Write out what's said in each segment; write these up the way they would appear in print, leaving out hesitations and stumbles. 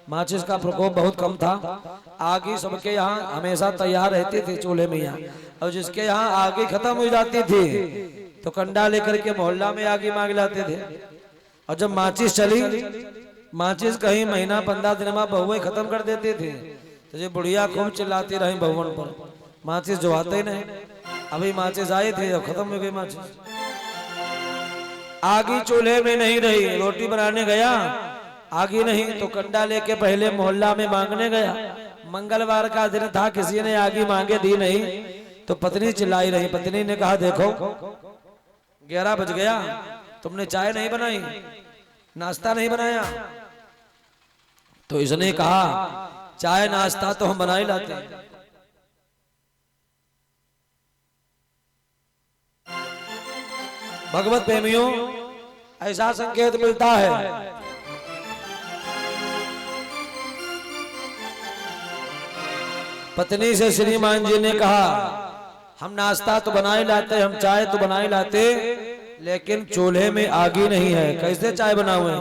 माचिस का प्रकोप बहुत कम था। आग ही सबके यहाँ हमेशा तैयार रहती थी चूल्हे में यहाँ, और जिसके यहाँ आग खत्म हो जाती थी तो कंडा लेकर के मोहल्ला में आग मांग लाते थे। और जब माचिस चली, माचिस कहीं महीना 15 दिन में बहुए खत्म कर देते थे, तो ये बुढ़िया खूब चिल्लाती रही बहुवन पर, माचिस जो आते ही नहीं। अभी माचिस आई थी और खत्म हो गई माचिस। आगी चूल्हे में नहीं रही, रोटी बनाने गया आगी नहीं, तो कंडा लेके पहले मोहल्ला में मांगने गया। मंगलवार का दिन था, किसी ने आगी मांगे दी नहीं, तो पत्नी चिल्लाई रही। पत्नी ने कहा देखो 11 बज गया, तुमने चाय नहीं बनाई, नाश्ता नहीं बनाया। तो इसने कहा चाय नाश्ता तो हम बना ही लाते हैं। भगवत प्रेमियों, ऐसा संकेत मिलता है पत्नी से श्रीमान जी ने कहा हम नाश्ता तो बना ही लाते, हम चाय तो बना ही लाते, लेकिन चूल्हे में आगी नहीं है, कैसे चाय बनावे।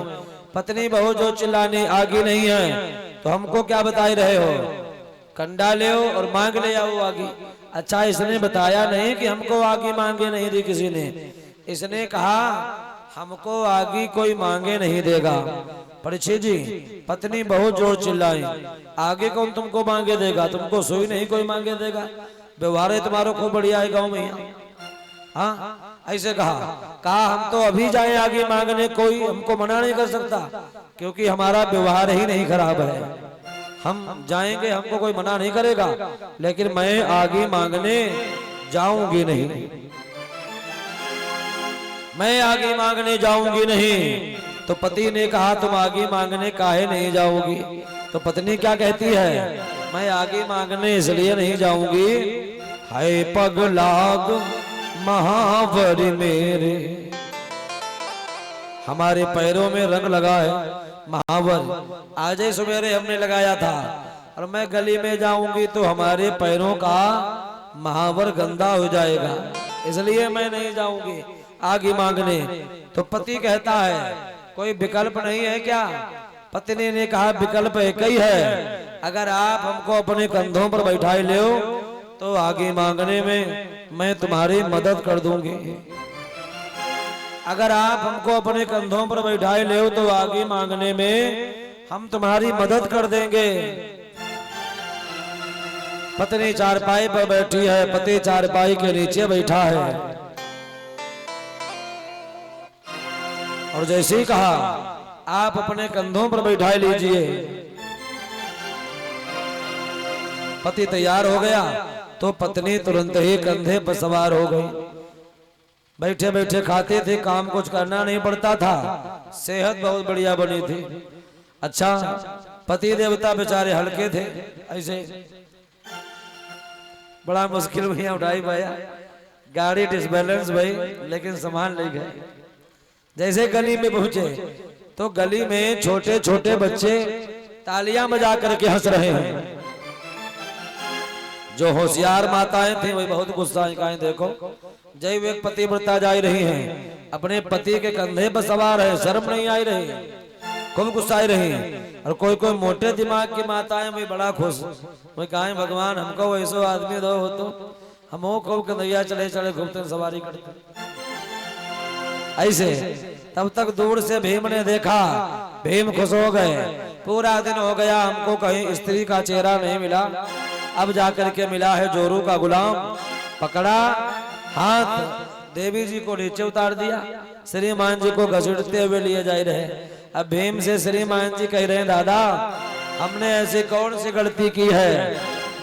पत्नी बहू जो चिल्लाने आगी नहीं है, तो हमको क्या बताई रहे हो, कंडा ले और मांग ले आओ आगी। अच्छा, इसने बताया नहीं कि हमको आगी मांगे नहीं दी किसी ने। इसने कहा हमको आगी कोई मांगे नहीं देगा। परीक्षित जी, पत्नी बहुत जोर चिल्लाई, आगे कौन तुमको मांगे देगा, तुमको सोई नहीं कोई मांगे देगा, व्यवहार है तुम्हारा खूब बढ़िया है गांव में। हाँ, ऐसे कहा हम तो अभी जाए आगे मांगने, कोई हमको मना नहीं कर सकता, क्योंकि हमारा व्यवहार ही नहीं खराब है। हम जाएंगे, हमको कोई मना नहीं करेगा, लेकिन मैं आगे मांगने जाऊंगी नहीं, मैं आगे मांगने जाऊंगी नहीं। तो पति ने कहा तुम आगे मांगने काहे नहीं जाओगी। तो पत्नी क्या कहती है, मैं आगे मांगने इसलिए नहीं जाऊंगी, हाय पग लाग महावर मेरे, हमारे पैरों में रंग लगा है महावर। आज ही सवेरे हमने लगाया था, और मैं गली में जाऊंगी तो हमारे पैरों का महावर गंदा हो जाएगा, इसलिए मैं नहीं जाऊंगी आगे मांगने। तो पति कहता है कोई विकल्प नहीं है क्या। पत्नी ने कहा विकल्प एक ही है, अगर आप हमको अपने कंधों पर बैठाए ले तो आगे मांगने में मैं तुम्हारी मदद कर दूंगी। अगर आप हमको अपने कंधों पर बैठाए ले तो आगे मांगने में हम तुम्हारी मदद कर देंगे। पत्नी चारपाई पर बैठी है, पति चारपाई के नीचे बैठा है, और जैसे ही कहा आप अपने कंधों पर बैठा लीजिए, पति तैयार हो गया तो पत्नी तुरंत ही कंधे पर सवार हो गई। बैठे बैठे खाते थे, काम कुछ करना नहीं पड़ता था, सेहत बहुत बढ़िया बनी थी। अच्छा, पति देवता बेचारे हल्के थे, ऐसे बड़ा मुश्किल में उठाई पाया, गाड़ी डिसबैलेंस भाई, लेकिन सामान ले गए। जैसे गली में पहुंचे तो गली में छोटे छोटे बच्चे तालियां बजा करके हंस रहे हैं। जो होशियार माताएं थी वही बहुत गुस्सा आई, देखो जय एक पतिव्रता जा रही हैं, अपने पति के कंधे पर सवार है, शर्म नहीं आई रही, खूब गुस्सा रही। और कोई कोई मोटे दिमाग की माताएं वही बड़ा खुश, वही कहा भगवान हमको ऐसा आदमी दो हो तो हम खूब कन्हैया चले चले घूमते सवारी करते ऐसे। तब तक दूर से भीम ने देखा, भीम खुश हो गए, पूरा दिन हो गया हमको कहीं स्त्री का चेहरा नहीं मिला, अब जाकर के मिला है जोरू का गुलाम। पकड़ा हाथ, देवी जी को नीचे उतार दिया, श्रीमान जी को घसीटते हुए लिए जा रहे। अब भीम से श्रीमान जी कह रहे हैं दादा हमने ऐसी कौन सी गलती की है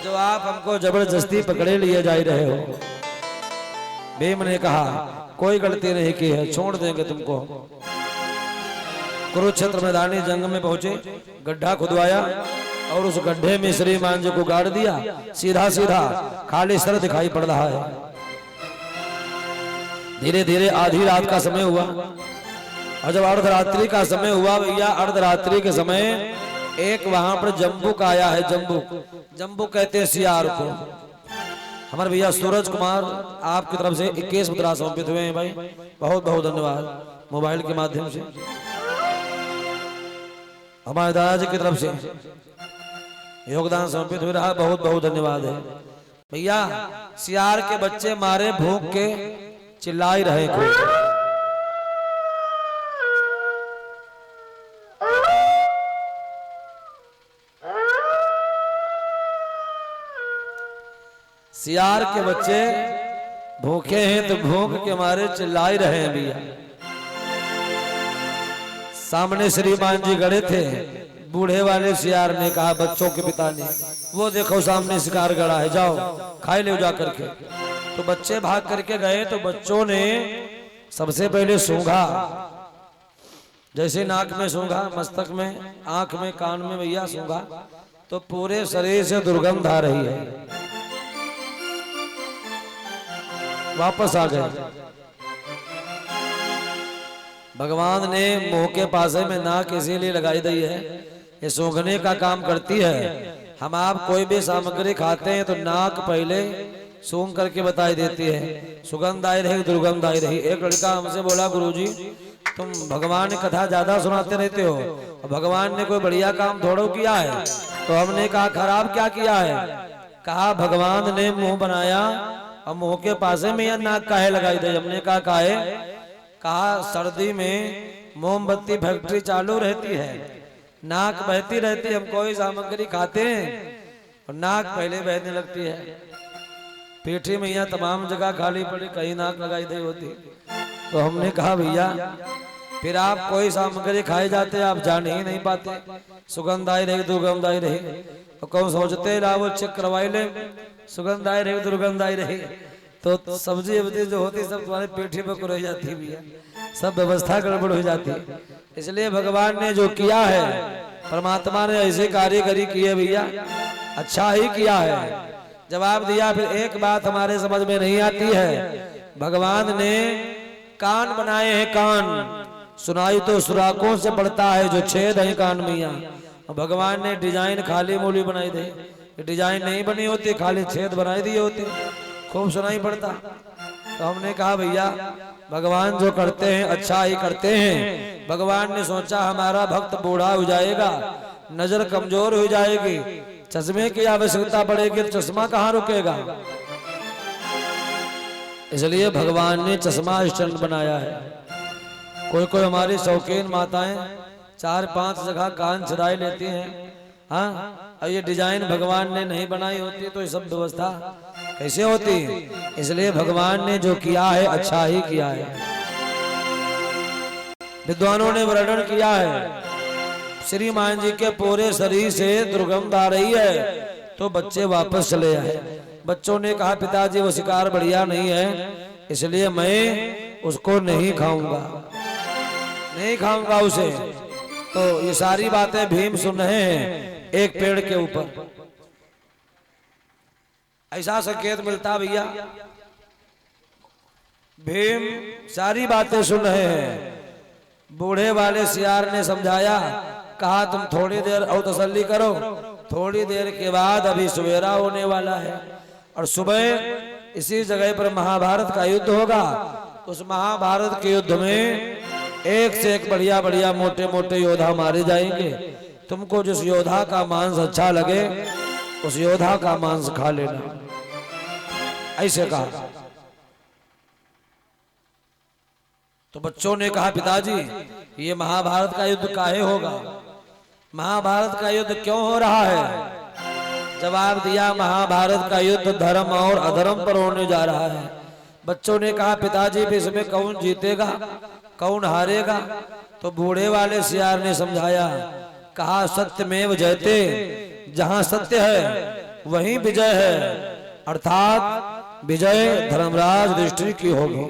जो आप हमको जबरदस्ती पकड़े लिए जा रहे हो। भीम ने कहा कोई गलती नहीं की है, छोड़ देंगे तुमको। कुरुक्षेत्र मैदानी जंग में पहुंचे, गड्ढा खुदवाया और उस गड्ढे में श्रीमान जी को गाड़ दिया, सीधा सीधा खाली सर दिखाई पड़ रहा है। धीरे धीरे आधी रात का समय हुआ, और जब अर्धरात्रि का समय हुआ भैया, अर्धरात्रि के समय एक वहां पर जम्बुक आया है। जम्बुक कहते हैं सियार को। हमारे भैया सूरज कुमार आपकी तरफ से 21 मुद्रा समर्पित हुए हैं भाई, बहुत बहुत धन्यवाद मोबाइल के माध्यम से। हमारे दादाजी की तरफ से योगदान समर्पित हो रहा, बहुत बहुत धन्यवाद है भैया। सियार के बच्चे मारे भूख के चिल्ला ही रहे थे। सियार के बच्चे भूखे हैं तो भूख के मारे चिल्ला ही रहे हैं भैया। सामने श्रीमान जी गड़े थे, बूढ़े वाले सियार ने कहा बच्चों के पिता ने, वो देखो सामने शिकार गड़ा है, जाओ खाई ले जा करके। तो बच्चे भाग करके गए तो बच्चों ने सबसे पहले सूंघा, जैसे नाक में सूंघा, मस्तक में, आंख में, कान में भैया सूंघा तो पूरे शरीर से दुर्गंध आ रही है। वापस आ गए। भगवान ने मुंह के पासे में नाक इसीलिए लगाई दी है, ये सूंघने का काम करती है। हम आप कोई भी सामग्री खाते हैं तो नाक पहले सूंघ करके बताई देती है, सुगंध आई रही, दुर्गंध आई रही। एक लड़का हमसे बोला गुरुजी तुम भगवान की कथा ज्यादा सुनाते रहते हो, भगवान ने कोई बढ़िया काम थोड़ा किया है। तो हमने कहा खराब क्या किया है? कहा भगवान ने मुंह बनाया और मुंह के पासे में यह नाक काहे लगाई दी। हमने कहा काहे? कहा सर्दी में मोमबत्ती फैक्ट्री चालू रहती है, नाक बहती रहती, हम कोई सामग्री खाते हैं और नाक पहले बहने लगती है। पीठी में यहाँ तमाम जगह खाली पड़ी, कहीं नाक लगाई दी होती। तो हमने कहा भैया फिर आप कोई सामग्री खाए जाते आप जान ही नहीं पाते, सुगंध आई रही, दुर्गंध आई रही, तो कौन सोचते लाओ चेक करवाई ले, सुगंध आई रही, दुर्गंध आई रही, तो सब्जी वब्जी जो होती सब तुम्हारे पेटी पर रह जाती भैया, सब व्यवस्था गड़बड़ हो जाती है। इसलिए भगवान ने जो किया है, परमात्मा ने ऐसे कारीगरी की है भैया, अच्छा ही किया है। जवाब दिया। फिर एक बात हमारे समझ में नहीं आती है, भगवान ने कान बनाए हैं, कान सुनाई तो सुराखों से पड़ता है, जो छेद है कान में यहाँ। भगवान ने डिजाइन खाली मूली बनाई दे, डिजाइन नहीं बनी होती, खाली छेद बनाई दिए होते, खूब सुनाई पड़ता। तो हमने कहा भैया भगवान जो करते हैं अच्छा ही करते हैं। भगवान ने सोचा हमारा भक्त बूढ़ा हो जाएगा, नजर कमजोर हो जाएगी, चश्मे की आवश्यकता पड़ेगी, चश्मा कहाँ रुकेगा, इसलिए भगवान ने चश्मा स्टैंड बनाया है। कोई कोई हमारी शौकीन माताएं 4-5 जगह कान छुड़ाई लेती हैं, हाँ, और ये डिजाइन भगवान ने नहीं बनाई होती तो ये सब व्यवस्था कैसे होती? इसलिए भगवान ने जो किया है अच्छा ही किया है। विद्वानों ने वर्णन किया है, श्रीमान जी के पूरे शरीर से दुर्गंध आ रही है तो बच्चे वापस चले आए। बच्चों ने कहा पिताजी वो शिकार बढ़िया नहीं है, इसलिए मैं उसको नहीं खाऊंगा, नहीं खाऊंगा उसे। तो ये सारी बातें भीम सुन रहे हैं एक पेड़ के ऊपर। ऐसा संकेत मिलता भैया, भीम सारी बातें सुन रहे हैं। बूढ़े वाले सियार ने समझाया, कहा तुम थोड़ी देर और तसल्ली करो, थोड़ी देर के बाद अभी सवेरा होने वाला है और सुबह इसी जगह पर महाभारत का युद्ध होगा। उस महाभारत के युद्ध में एक से एक बढ़िया बढ़िया मोटे मोटे योद्धा मारे जाएंगे। तुमको जिस योद्धा का मांस अच्छा लगे उस योद्धा का मांस खा लेना, ऐसे कहा। तो बच्चों ने कहा पिताजी ये महाभारत का युद्ध काहे होगा, महाभारत का युद्ध क्यों हो रहा है? जवाब दिया महाभारत का युद्ध धर्म और अधर्म पर होने जा रहा है। बच्चों ने कहा पिताजी इसमें कौन जीतेगा, कौन हारेगा? तो बूढ़े वाले सियार ने समझाया, कहा सत्यमेव जयते, जहां सत्य है वहीं विजय है, अर्थात विजय धर्मराज युधिष्ठिर की होगी।